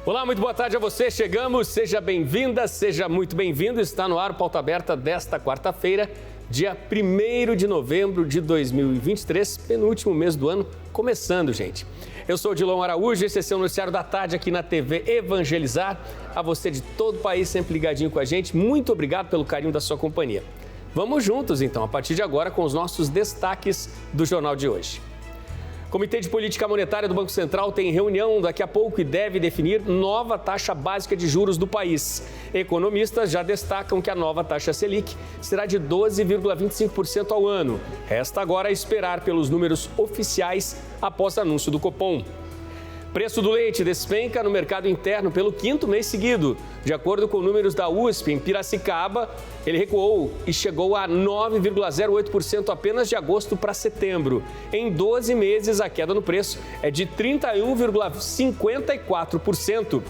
Olá, muito boa tarde a você. Chegamos, seja bem-vinda, seja muito bem-vindo. Está no ar o Pauta Aberta desta quarta-feira, dia 1º de novembro de 2023, penúltimo mês do ano, começando, gente. Eu sou o Dilon Araújo, esse é seu noticiário da tarde aqui na TV Evangelizar. A você de todo o país, sempre ligadinho com a gente, muito obrigado pelo carinho da sua companhia. Vamos juntos, então, a partir de agora, com os nossos destaques do jornal de hoje. O Comitê de Política Monetária do Banco Central tem reunião daqui a pouco e deve definir nova taxa básica de juros do país. Economistas já destacam que a nova taxa Selic será de 12,25% ao ano. Resta agora esperar pelos números oficiais após o anúncio do Copom. Preço do leite despenca no mercado interno pelo 5º mês seguido. De acordo com números da USP, em Piracicaba, ele recuou e chegou a 9,08% apenas de agosto para setembro. Em 12 meses, a queda no preço é de 31,54%.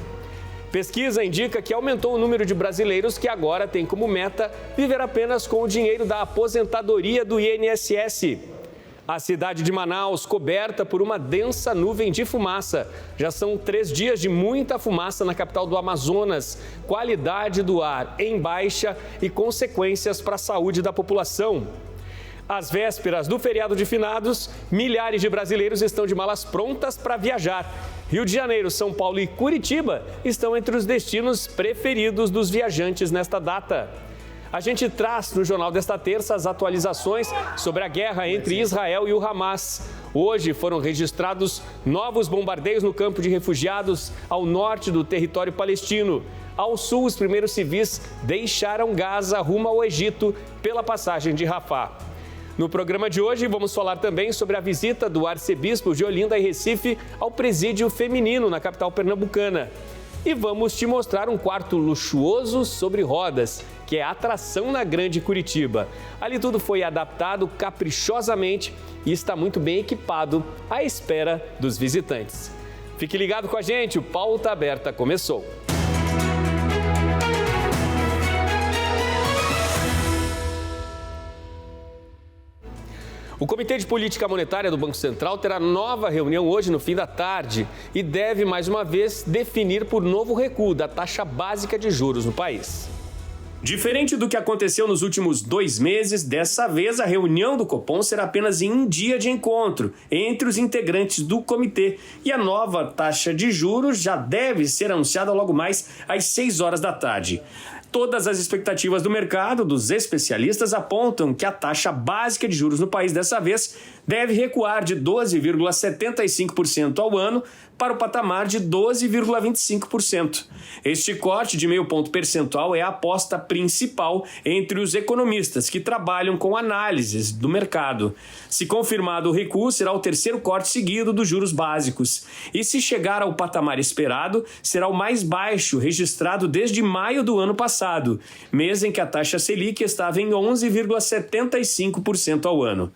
Pesquisa indica que aumentou o número de brasileiros que agora têm como meta viver apenas com o dinheiro da aposentadoria do INSS. A cidade de Manaus, coberta por uma densa nuvem de fumaça. Já são 3 dias de muita fumaça na capital do Amazonas. Qualidade do ar em baixa e consequências para a saúde da população. Às vésperas do feriado de finados, milhares de brasileiros estão de malas prontas para viajar. Rio de Janeiro, São Paulo e Curitiba estão entre os destinos preferidos dos viajantes nesta data. A gente traz no jornal desta terça as atualizações sobre a guerra entre Israel e o Hamas. Hoje foram registrados novos bombardeios no campo de refugiados ao norte do território palestino. Ao sul, os primeiros civis deixaram Gaza rumo ao Egito pela passagem de Rafah. No programa de hoje, vamos falar também sobre a visita do arcebispo de Olinda e Recife ao presídio feminino na capital pernambucana. E vamos te mostrar um quarto luxuoso sobre rodas, que é a atração na Grande Curitiba. Ali tudo foi adaptado caprichosamente e está muito bem equipado à espera dos visitantes. Fique ligado com a gente, o Pauta Aberta começou. O Comitê de Política Monetária do Banco Central terá nova reunião hoje no fim da tarde e deve, mais uma vez, definir por novo recuo da taxa básica de juros no país. Diferente do que aconteceu nos últimos 2 meses, dessa vez a reunião do Copom será apenas em um dia de encontro entre os integrantes do comitê e a nova taxa de juros já deve ser anunciada logo mais às 6 horas da tarde. Todas as expectativas do mercado, dos especialistas, apontam que a taxa básica de juros no país dessa vez deve recuar de 12,75% ao ano para o patamar de 12,25%. Este corte de meio ponto percentual é a aposta principal entre os economistas que trabalham com análises do mercado. Se confirmado o recuo, será o 3º corte seguido dos juros básicos. E se chegar ao patamar esperado, será o mais baixo registrado desde maio do ano passado, mês em que a taxa Selic estava em 11,75% ao ano.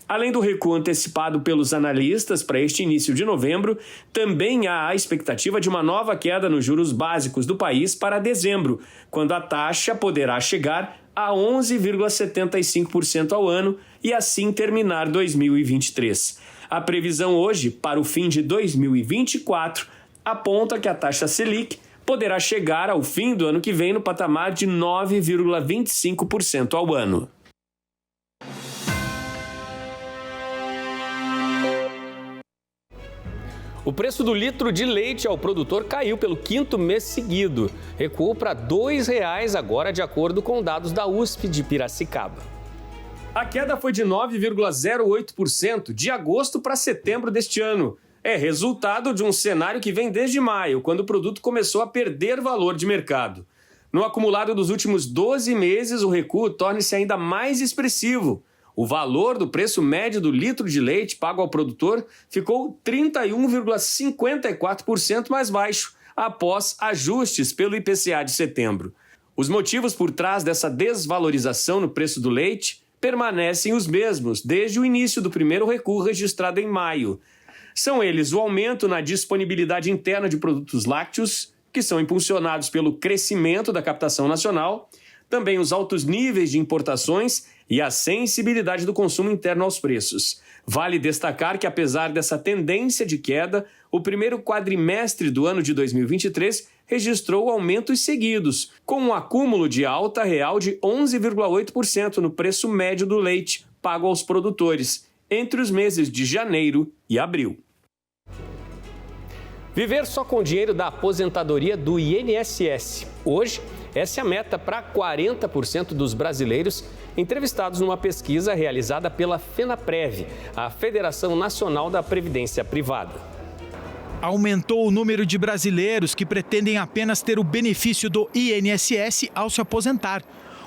Além do recuo antecipado pelos analistas para este início de novembro, também há a expectativa de uma nova queda nos juros básicos do país para dezembro, quando a taxa poderá chegar a 11,75% ao ano e assim terminar 2023. A previsão hoje, para o fim de 2024, aponta que a taxa Selic poderá chegar ao fim do ano que vem no patamar de 9,25% ao ano. O preço do litro de leite ao produtor caiu pelo 5º mês seguido. Recuou para R$ 2,00 agora, de acordo com dados da USP de Piracicaba. A queda foi de 9,08% de agosto para setembro deste ano. É resultado de um cenário que vem desde maio, quando o produto começou a perder valor de mercado. No acumulado dos últimos 12 meses, o recuo torna-se ainda mais expressivo. O valor do preço médio do litro de leite pago ao produtor ficou 31,54% mais baixo, após ajustes pelo IPCA de setembro. Os motivos por trás dessa desvalorização no preço do leite permanecem os mesmos desde o início do primeiro recuo registrado em maio. São eles o aumento na disponibilidade interna de produtos lácteos, que são impulsionados pelo crescimento da captação nacional, também os altos níveis de importações e a sensibilidade do consumo interno aos preços. Vale destacar que, apesar dessa tendência de queda, o primeiro quadrimestre do ano de 2023 registrou aumentos seguidos, com um acúmulo de alta real de 11,8% no preço médio do leite pago aos produtores, entre os meses de janeiro e abril. Viver só com o dinheiro da aposentadoria do INSS. Hoje, essa é a meta para 40% dos brasileiros entrevistados numa pesquisa realizada pela FENAPREV, a Federação Nacional da Previdência Privada. Aumentou o número de brasileiros que pretendem apenas ter o benefício do INSS ao se aposentar.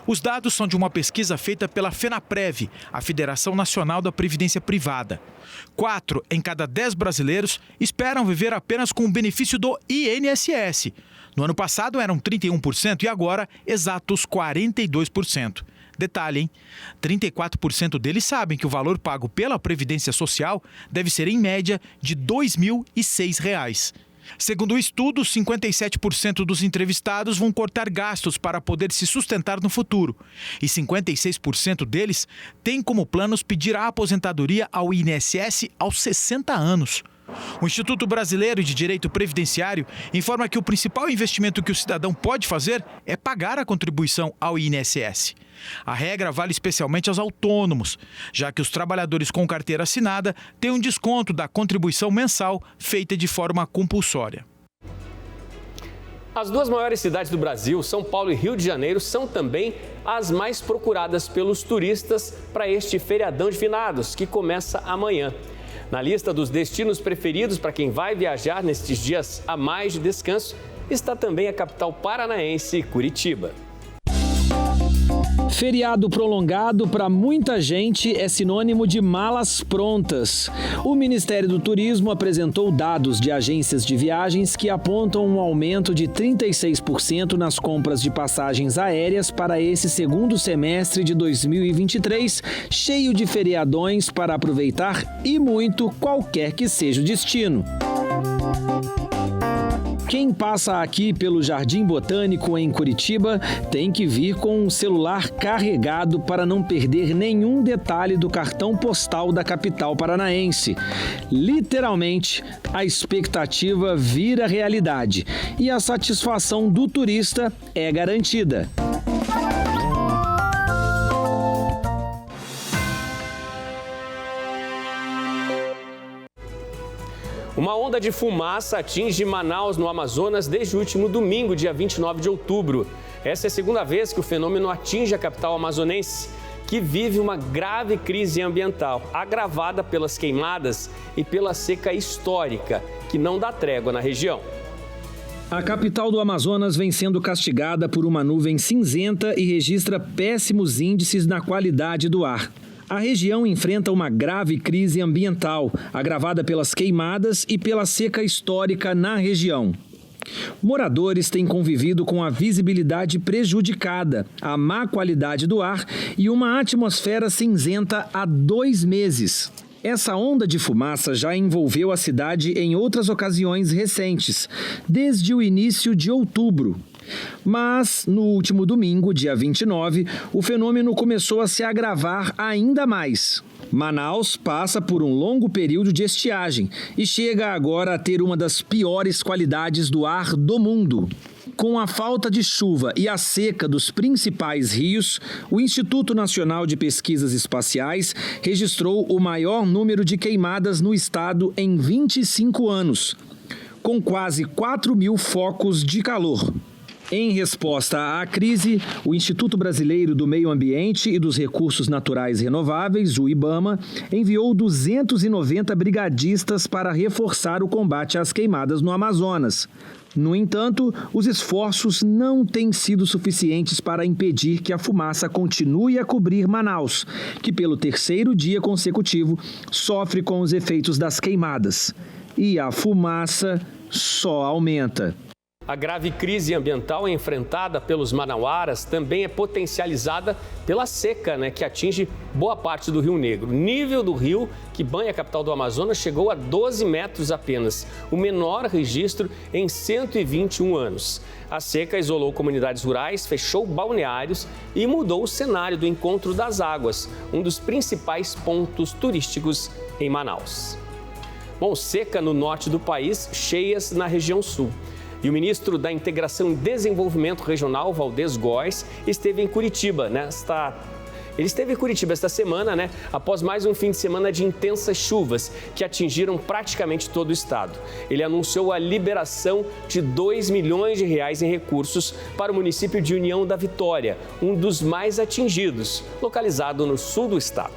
Os dados são de uma pesquisa feita pela FENAPREV, a Federação Nacional da Previdência Privada. 4 em cada 10 brasileiros esperam viver apenas com o benefício do INSS. No ano passado eram 31% e agora exatos 42%. Detalhe, hein? 34% deles sabem que o valor pago pela Previdência Social deve ser, em média, de R$ 2.006. Segundo o estudo, 57% dos entrevistados vão cortar gastos para poder se sustentar no futuro. E 56% deles têm como planos pedir a aposentadoria ao INSS aos 60 anos. O Instituto Brasileiro de Direito Previdenciário informa que o principal investimento que o cidadão pode fazer é pagar a contribuição ao INSS. A regra vale especialmente aos autônomos, já que os trabalhadores com carteira assinada têm um desconto da contribuição mensal feita de forma compulsória. As duas maiores cidades do Brasil, São Paulo e Rio de Janeiro, são também as mais procuradas pelos turistas para este feriadão de finados, que começa amanhã. Na lista dos destinos preferidos para quem vai viajar nestes dias a mais de descanso, está também a capital paranaense, Curitiba. Feriado prolongado para muita gente é sinônimo de malas prontas. O Ministério do Turismo apresentou dados de agências de viagens que apontam um aumento de 36% nas compras de passagens aéreas para esse segundo semestre de 2023, cheio de feriadões para aproveitar e muito qualquer que seja o destino. Quem passa aqui pelo Jardim Botânico em Curitiba tem que vir com um celular carregado para não perder nenhum detalhe do cartão postal da capital paranaense. Literalmente, a expectativa vira realidade e a satisfação do turista é garantida. Uma onda de fumaça atinge Manaus, no Amazonas, desde o último domingo, dia 29 de outubro. Essa é a segunda vez que o fenômeno atinge a capital amazonense, que vive uma grave crise ambiental, agravada pelas queimadas e pela seca histórica, que não dá trégua na região. A capital do Amazonas vem sendo castigada por uma nuvem cinzenta e registra péssimos índices na qualidade do ar. A região enfrenta uma grave crise ambiental, agravada pelas queimadas e pela seca histórica na região. Moradores têm convivido com a visibilidade prejudicada, a má qualidade do ar e uma atmosfera cinzenta há 2 meses. Essa onda de fumaça já envolveu a cidade em outras ocasiões recentes, desde o início de outubro. Mas, no último domingo, dia 29, o fenômeno começou a se agravar ainda mais. Manaus passa por um longo período de estiagem e chega agora a ter uma das piores qualidades do ar do mundo. Com a falta de chuva e a seca dos principais rios, o Instituto Nacional de Pesquisas Espaciais registrou o maior número de queimadas no estado em 25 anos, com quase 4.000 focos de calor. Em resposta à crise, o Instituto Brasileiro do Meio Ambiente e dos Recursos Naturais Renováveis, o IBAMA, enviou 290 brigadistas para reforçar o combate às queimadas no Amazonas. No entanto, os esforços não têm sido suficientes para impedir que a fumaça continue a cobrir Manaus, que pelo 3º dia consecutivo sofre com os efeitos das queimadas. E a fumaça só aumenta. A grave crise ambiental enfrentada pelos manauaras também é potencializada pela seca, que atinge boa parte do Rio Negro. O nível do rio que banha a capital do Amazonas chegou a 12 metros apenas, o menor registro em 121 anos. A seca isolou comunidades rurais, fechou balneários e mudou o cenário do Encontro das Águas, um dos principais pontos turísticos em Manaus. Bom, seca no norte do país, cheias na região sul. E o ministro da Integração e Desenvolvimento Regional, Valdez Góes, esteve em Curitiba Ele esteve em Curitiba esta semana, após mais um fim de semana de intensas chuvas que atingiram praticamente todo o estado. Ele anunciou a liberação de R$2 milhões em recursos para o município de União da Vitória, um dos mais atingidos, localizado no sul do estado.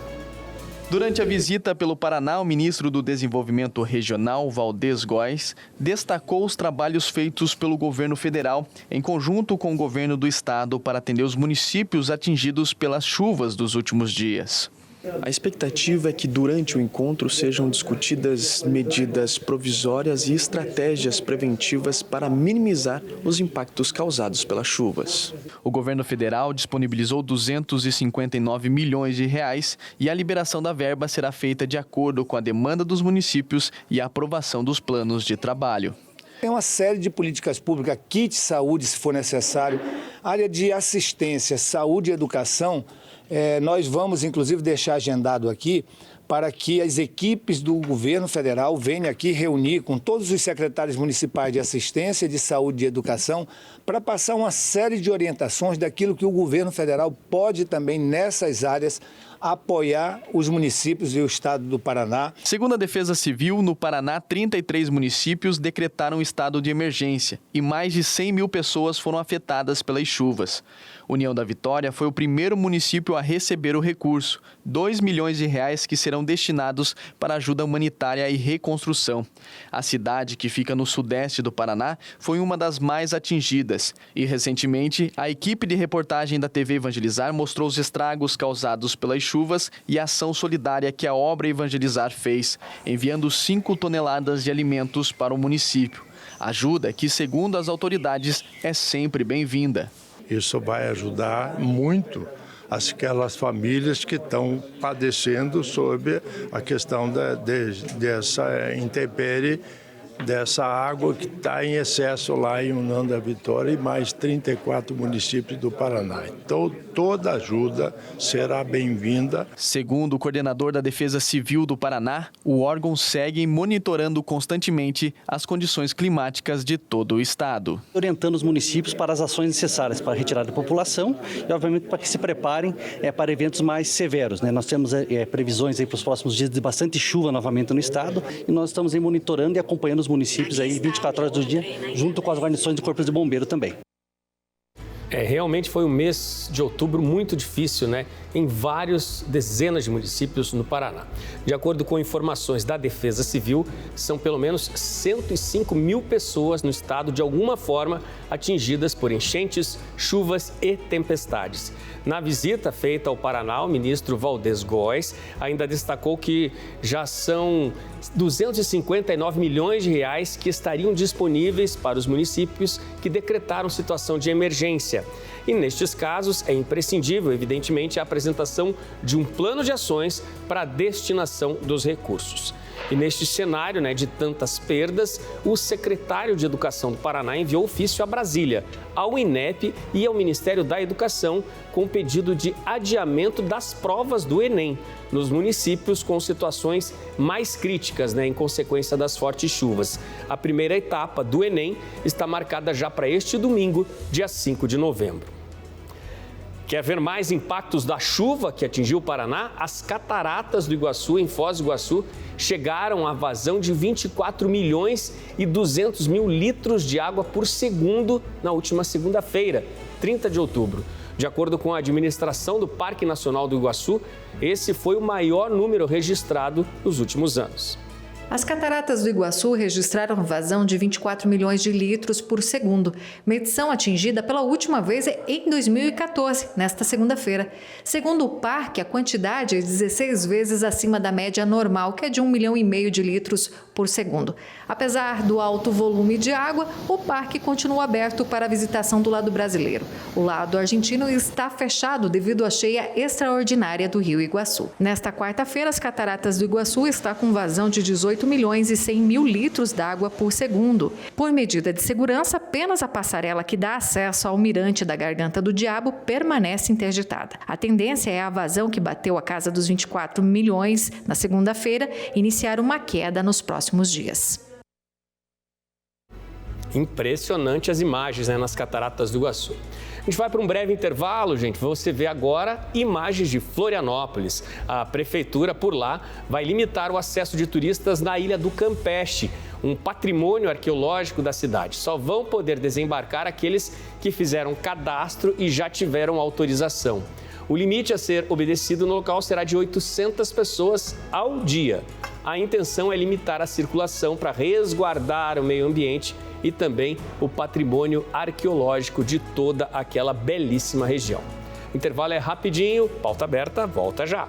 Durante a visita pelo Paraná, o ministro do Desenvolvimento Regional, Valdez Góes, destacou os trabalhos feitos pelo governo federal em conjunto com o governo do estado para atender os municípios atingidos pelas chuvas dos últimos dias. A expectativa é que durante o encontro sejam discutidas medidas provisórias e estratégias preventivas para minimizar os impactos causados pelas chuvas. O governo federal disponibilizou R$259 milhões e a liberação da verba será feita de acordo com a demanda dos municípios e a aprovação dos planos de trabalho. Tem uma série de políticas públicas, kit saúde, se for necessário, área de assistência, saúde e educação. Nós vamos, inclusive, deixar agendado aqui para que as equipes do governo federal venham aqui reunir com todos os secretários municipais de assistência, de saúde e educação para passar uma série de orientações daquilo que o governo federal pode também, nessas áreas, apoiar os municípios e o estado do Paraná. Segundo a Defesa Civil, no Paraná, 33 municípios decretaram estado de emergência e mais de 100 mil pessoas foram afetadas pelas chuvas. União da Vitória foi o primeiro município a receber o recurso, R$2 milhões que serão destinados para ajuda humanitária e reconstrução. A cidade, que fica no sudeste do Paraná, foi uma das mais atingidas e, recentemente, a equipe de reportagem da TV Evangelizar mostrou os estragos causados pelas chuvas e a ação solidária que a obra Evangelizar fez, enviando 5 toneladas de alimentos para o município. Ajuda que, segundo as autoridades, é sempre bem-vinda. Isso vai ajudar muito aquelas famílias que estão padecendo sob a questão dessa intempérie, dessa água que está em excesso lá em União da Vitória e mais 34 municípios do Paraná. Então, toda ajuda será bem-vinda. Segundo o coordenador da Defesa Civil do Paraná, o órgão segue monitorando constantemente as condições climáticas de todo o estado. Orientando os municípios para as ações necessárias para a retirada da população e, obviamente, para que se preparem para eventos mais severos. Nós temos previsões para os próximos dias de bastante chuva novamente no estado e nós estamos monitorando e acompanhando os municípios 24 horas do dia, junto com as guarnições do Corpo de Bombeiro também. Realmente foi um mês de outubro muito difícil, em dezenas de municípios no Paraná. De acordo com informações da Defesa Civil, são pelo menos 105 mil pessoas no estado de alguma forma atingidas por enchentes, chuvas e tempestades. Na visita feita ao Paraná, o ministro Valdez Góes ainda destacou que já são R$259 milhões que estariam disponíveis para os municípios que decretaram situação de emergência. E nestes casos é imprescindível, evidentemente, a apresentação de um plano de ações para a destinação dos recursos. E neste cenário de tantas perdas, o secretário de Educação do Paraná enviou ofício a Brasília, ao INEP e ao Ministério da Educação com pedido de adiamento das provas do Enem nos municípios com situações mais críticas em consequência das fortes chuvas. A primeira etapa do Enem está marcada já para este domingo, dia 5 de novembro. Quer ver mais impactos da chuva que atingiu o Paraná? As cataratas do Iguaçu, em Foz do Iguaçu, chegaram à vazão de 24 milhões e 200 mil litros de água por segundo na última segunda-feira, 30 de outubro. De acordo com a administração do Parque Nacional do Iguaçu, esse foi o maior número registrado nos últimos anos. As cataratas do Iguaçu registraram vazão de 24 milhões de litros por segundo, medição atingida pela última vez em 2014, nesta segunda-feira. Segundo o parque, a quantidade é 16 vezes acima da média normal, que é de 1,5 milhão de litros por segundo. Apesar do alto volume de água, o parque continua aberto para a visitação do lado brasileiro. O lado argentino está fechado devido à cheia extraordinária do Rio Iguaçu. Nesta quarta-feira, as cataratas do Iguaçu estão com vazão de 18 milhões e 100 mil litros d'água por segundo. Por medida de segurança, apenas a passarela que dá acesso ao mirante da Garganta do Diabo permanece interditada. A tendência é a vazão, que bateu a casa dos 24 milhões na segunda-feira, iniciar uma queda nos próximos dias. Impressionante as imagens, né, nas cataratas do Iguaçu. A gente vai para um breve intervalo, gente. Você vê agora imagens de Florianópolis. A prefeitura por lá vai limitar o acesso de turistas na Ilha do Campeche, um patrimônio arqueológico da cidade. Só vão poder desembarcar aqueles que fizeram cadastro e já tiveram autorização. O limite a ser obedecido no local será de 800 pessoas ao dia. A intenção é limitar a circulação para resguardar o meio ambiente e também o patrimônio arqueológico de toda aquela belíssima região. O intervalo é rapidinho, pauta aberta, volta já.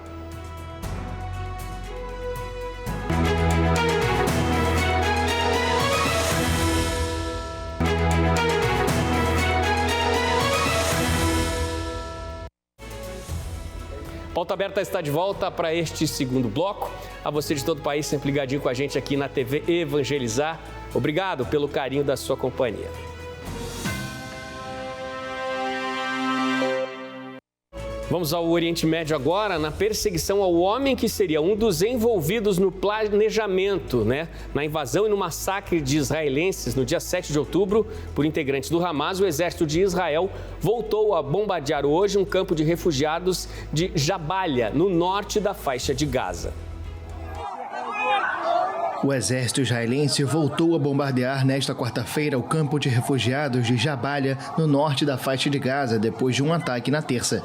Pauta Aberta está de volta para este segundo bloco. A você de todo o país, sempre ligadinho com a gente aqui na TV Evangelizar. Obrigado pelo carinho da sua companhia. Vamos ao Oriente Médio agora, na perseguição ao homem que seria um dos envolvidos no planejamento, na invasão e no massacre de israelenses no dia 7 de outubro por integrantes do Hamas. O exército de Israel voltou a bombardear hoje um campo de refugiados de Jabalia, no norte da faixa de Gaza. O exército israelense voltou a bombardear nesta quarta-feira o campo de refugiados de Jabalia, no norte da faixa de Gaza, depois de um ataque na terça.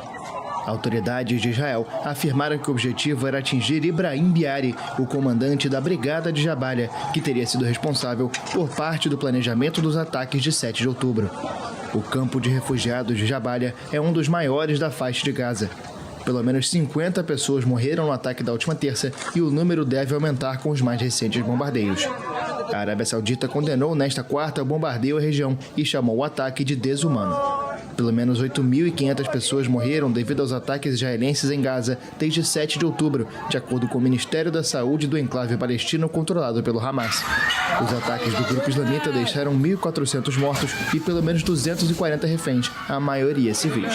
Autoridades de Israel afirmaram que o objetivo era atingir Ibrahim Biari, o comandante da Brigada de Jabalia, que teria sido responsável por parte do planejamento dos ataques de 7 de outubro. O campo de refugiados de Jabalia é um dos maiores da faixa de Gaza. Pelo menos 50 pessoas morreram no ataque da última terça e o número deve aumentar com os mais recentes bombardeios. A Arábia Saudita condenou nesta quarta o bombardeio à região e chamou o ataque de desumano. Pelo menos 8.500 pessoas morreram devido aos ataques israelenses em Gaza desde 7 de outubro, de acordo com o Ministério da Saúde do enclave palestino controlado pelo Hamas. Os ataques do grupo islamita deixaram 1.400 mortos e pelo menos 240 reféns, a maioria civis.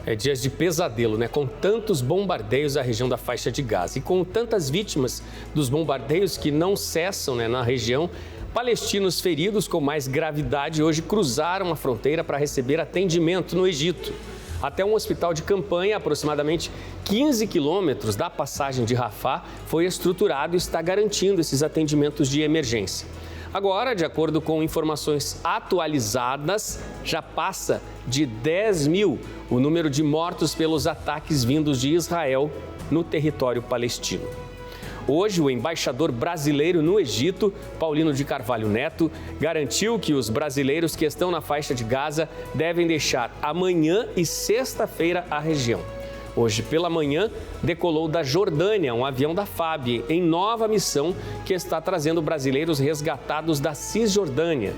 É dias de pesadelo, com tantos bombardeios à região da faixa de Gaza e com tantas vítimas dos bombardeios que não cessam, na região. Palestinos feridos com mais gravidade hoje cruzaram a fronteira para receber atendimento no Egito. Até um hospital de campanha, aproximadamente 15 quilômetros da passagem de Rafah, foi estruturado e está garantindo esses atendimentos de emergência. Agora, de acordo com informações atualizadas, já passa de 10 mil o número de mortos pelos ataques vindos de Israel no território palestino. Hoje, o embaixador brasileiro no Egito, Paulino de Carvalho Neto, garantiu que os brasileiros que estão na faixa de Gaza devem deixar amanhã e sexta-feira a região. Hoje pela manhã, decolou da Jordânia um avião da FAB em nova missão que está trazendo brasileiros resgatados da Cisjordânia.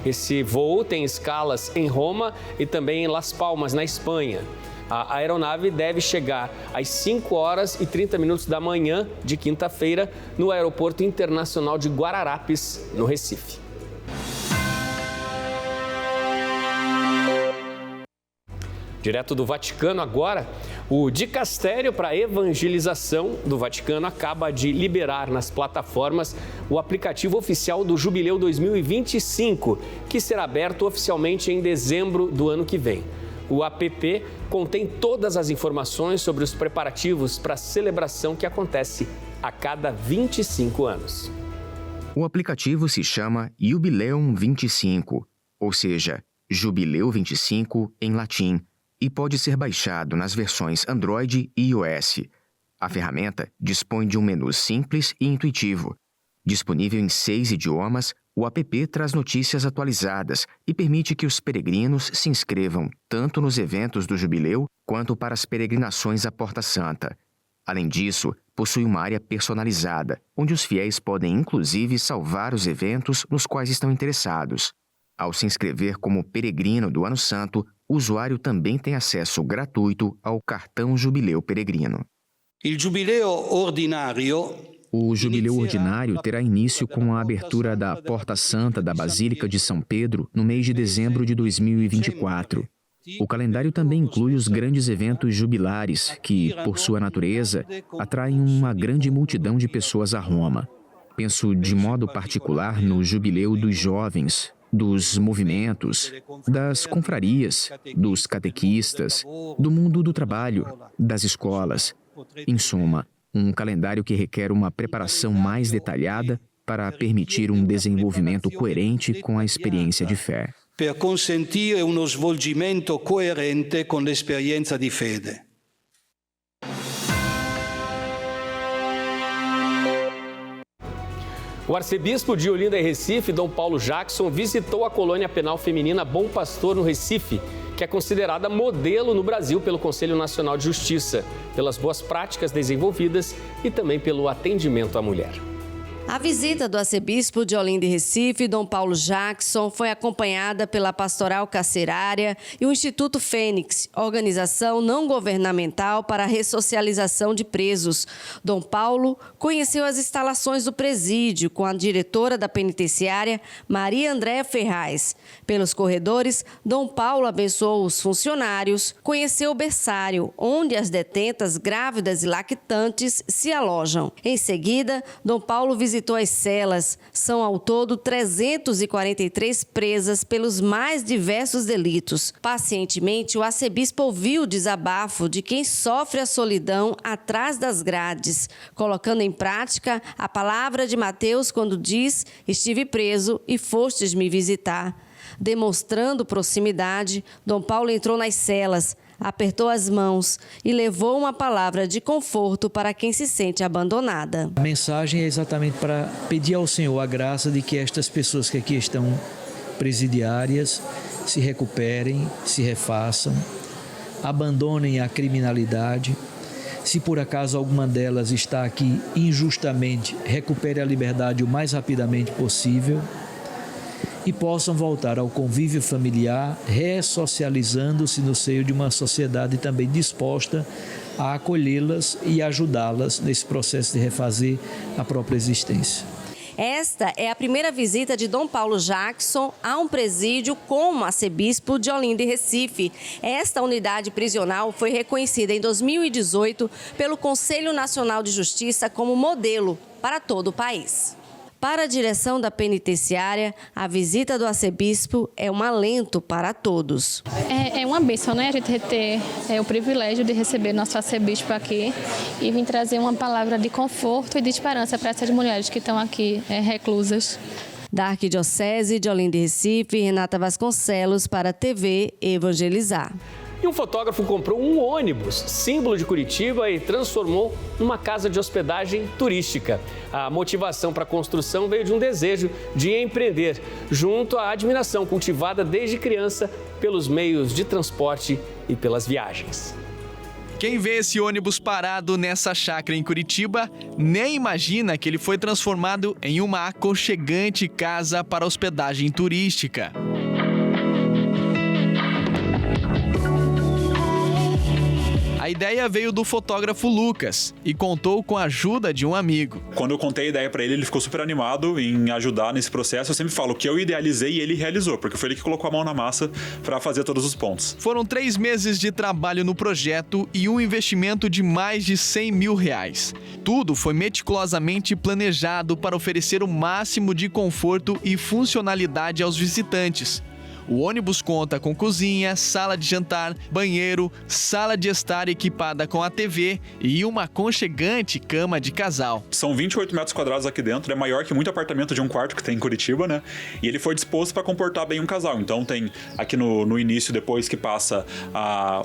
Esse voo tem escalas em Roma e também em Las Palmas, na Espanha. A aeronave deve chegar às 5 horas e 30 minutos da manhã de quinta-feira no Aeroporto Internacional de Guararapes, no Recife. Direto do Vaticano agora, o Dicastério para a Evangelização do Vaticano acaba de liberar nas plataformas o aplicativo oficial do Jubileu 2025, que será aberto oficialmente em dezembro do ano que vem. O app contém todas as informações sobre os preparativos para a celebração que acontece a cada 25 anos. O aplicativo se chama Jubileum 25, ou seja, Jubileu 25 em latim e pode ser baixado nas versões Android e iOS. A ferramenta dispõe de um menu simples e intuitivo. Disponível em 6 idiomas, o app traz notícias atualizadas e permite que os peregrinos se inscrevam tanto nos eventos do Jubileu quanto para as peregrinações à Porta Santa. Além disso, possui uma área personalizada, onde os fiéis podem inclusive salvar os eventos nos quais estão interessados. Ao se inscrever como peregrino do Ano Santo, o usuário também tem acesso gratuito ao cartão Jubileu Peregrino. O Jubileu Ordinário terá início com a abertura da Porta Santa da Basílica de São Pedro no mês de dezembro de 2024. O calendário também inclui os grandes eventos jubilares, que, por sua natureza, atraem uma grande multidão de pessoas a Roma. Penso de modo particular no Jubileu dos Jovens, dos movimentos, das confrarias, dos catequistas, do mundo do trabalho, das escolas. Em suma, um calendário que requer uma preparação mais detalhada para permitir um desenvolvimento coerente com a experiência de fé. Per consentire uno svolgimento coerente con l'esperienza di fede. O arcebispo de Olinda e Recife, Dom Paulo Jackson, visitou a colônia penal feminina Bom Pastor, no Recife, que é considerada modelo no Brasil pelo Conselho Nacional de Justiça, pelas boas práticas desenvolvidas e também pelo atendimento à mulher. A visita do arcebispo de Olinda e Recife, Dom Paulo Jackson, foi acompanhada pela Pastoral Carcerária e o Instituto Fênix, organização não governamental para a ressocialização de presos. Dom Paulo conheceu as instalações do presídio com a diretora da penitenciária, Maria Andréa Ferraz. Pelos corredores, Dom Paulo abençoou os funcionários, conheceu o berçário, onde as detentas grávidas e lactantes se alojam. Em seguida, Dom Paulo visitou as celas. São ao todo 343 presas pelos mais diversos delitos. Pacientemente, o arcebispo ouviu o desabafo de quem sofre a solidão atrás das grades, colocando em prática a palavra de Mateus quando diz: "Estive preso e fostes me visitar". Demonstrando proximidade, Dom Paulo entrou nas celas, apertou as mãos e levou uma palavra de conforto para quem se sente abandonada. A mensagem é exatamente para pedir ao Senhor a graça de que estas pessoas que aqui estão presidiárias se recuperem, se refaçam, abandonem a criminalidade. Se por acaso alguma delas está aqui injustamente, recupere a liberdade o mais rapidamente possível e possam voltar ao convívio familiar, ressocializando-se no seio de uma sociedade também disposta a acolhê-las e ajudá-las nesse processo de refazer a própria existência. Esta é a primeira visita de Dom Paulo Jackson a um presídio como arcebispo de Olinda e Recife. Esta unidade prisional foi reconhecida em 2018 pelo Conselho Nacional de Justiça como modelo para todo o país. Para a direção da penitenciária, a visita do arcebispo é um alento para todos. É uma bênção, né? A gente ter o privilégio de receber nosso arcebispo aqui e vir trazer uma palavra de conforto e de esperança para essas mulheres que estão aqui reclusas. Da Arquidiocese de Olinda e Recife, Renata Vasconcelos para a TV Evangelizar. E um fotógrafo comprou um ônibus, símbolo de Curitiba, e transformou numa casa de hospedagem turística. A motivação para a construção veio de um desejo de empreender, junto à admiração cultivada desde criança pelos meios de transporte e pelas viagens. Quem vê esse ônibus parado nessa chácara em Curitiba nem imagina que ele foi transformado em uma aconchegante casa para hospedagem turística. A ideia veio do fotógrafo Lucas e contou com a ajuda de um amigo. Quando eu contei a ideia para ele ficou super animado em ajudar nesse processo. Eu sempre falo que eu idealizei e ele realizou, porque foi ele que colocou a mão na massa para fazer todos os pontos. Foram 3 meses de trabalho no projeto e um investimento de mais de R$100 mil. Tudo foi meticulosamente planejado para oferecer o máximo de conforto e funcionalidade aos visitantes. O ônibus conta com cozinha, sala de jantar, banheiro, sala de estar equipada com a TV e uma aconchegante cama de casal. São 28 metros quadrados aqui dentro, é maior que muito apartamento de um quarto que tem em Curitiba, né? E ele foi disposto para comportar bem um casal. Então tem aqui no início, depois que passa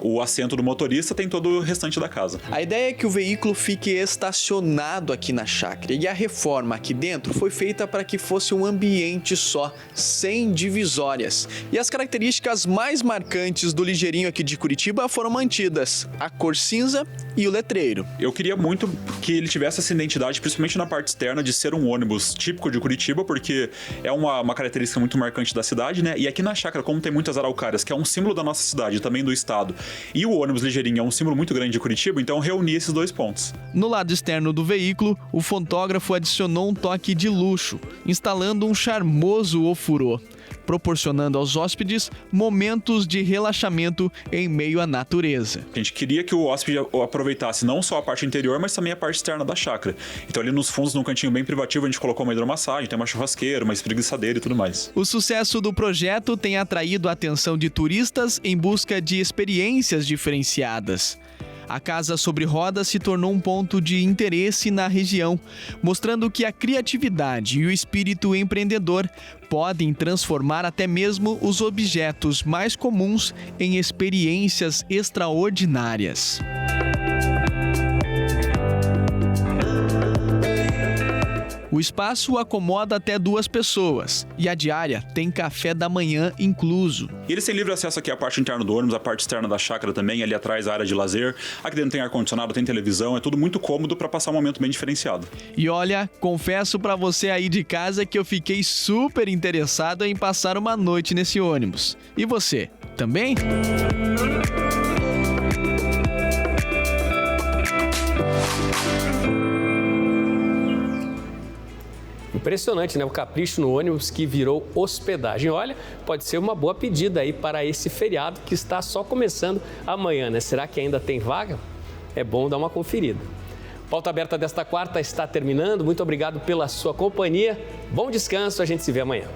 o assento do motorista, tem todo o restante da casa. A ideia é que o veículo fique estacionado aqui na chácara e a reforma aqui dentro foi feita para que fosse um ambiente só, sem divisórias. E as características mais marcantes do ligeirinho aqui de Curitiba foram mantidas: a cor cinza e o letreiro. Eu queria muito que ele tivesse essa identidade, principalmente na parte externa, de ser um ônibus típico de Curitiba, porque é uma característica muito marcante da cidade, né? E aqui na chácara, como tem muitas araucárias, que é um símbolo da nossa cidade, também do estado, e o ônibus ligeirinho é um símbolo muito grande de Curitiba, então reuni esses dois pontos. No lado externo do veículo, o fotógrafo adicionou um toque de luxo, instalando um charmoso ofurô, proporcionando aos hóspedes momentos de relaxamento em meio à natureza. A gente queria que o hóspede aproveitasse não só a parte interior, mas também a parte externa da chácara. Então ali nos fundos, num cantinho bem privativo, a gente colocou uma hidromassagem, tem uma churrasqueira, uma espreguiçadeira e tudo mais. O sucesso do projeto tem atraído a atenção de turistas em busca de experiências diferenciadas. A Casa Sobre Rodas se tornou um ponto de interesse na região, mostrando que a criatividade e o espírito empreendedor podem transformar até mesmo os objetos mais comuns em experiências extraordinárias. O espaço acomoda até 2 pessoas e a diária tem café da manhã incluso. E eles têm livre acesso aqui à parte interna do ônibus, à parte externa da chácara também, ali atrás a área de lazer. Aqui dentro tem ar-condicionado, tem televisão, é tudo muito cômodo para passar um momento bem diferenciado. E olha, confesso para você aí de casa que eu fiquei super interessado em passar uma noite nesse ônibus. E você, também? Impressionante, né? O capricho no ônibus que virou hospedagem. Olha, pode ser uma boa pedida aí para esse feriado que está só começando amanhã, né? Será que ainda tem vaga? É bom dar uma conferida. Pauta Aberta desta quarta está terminando. Muito obrigado pela sua companhia. Bom descanso, a gente se vê amanhã.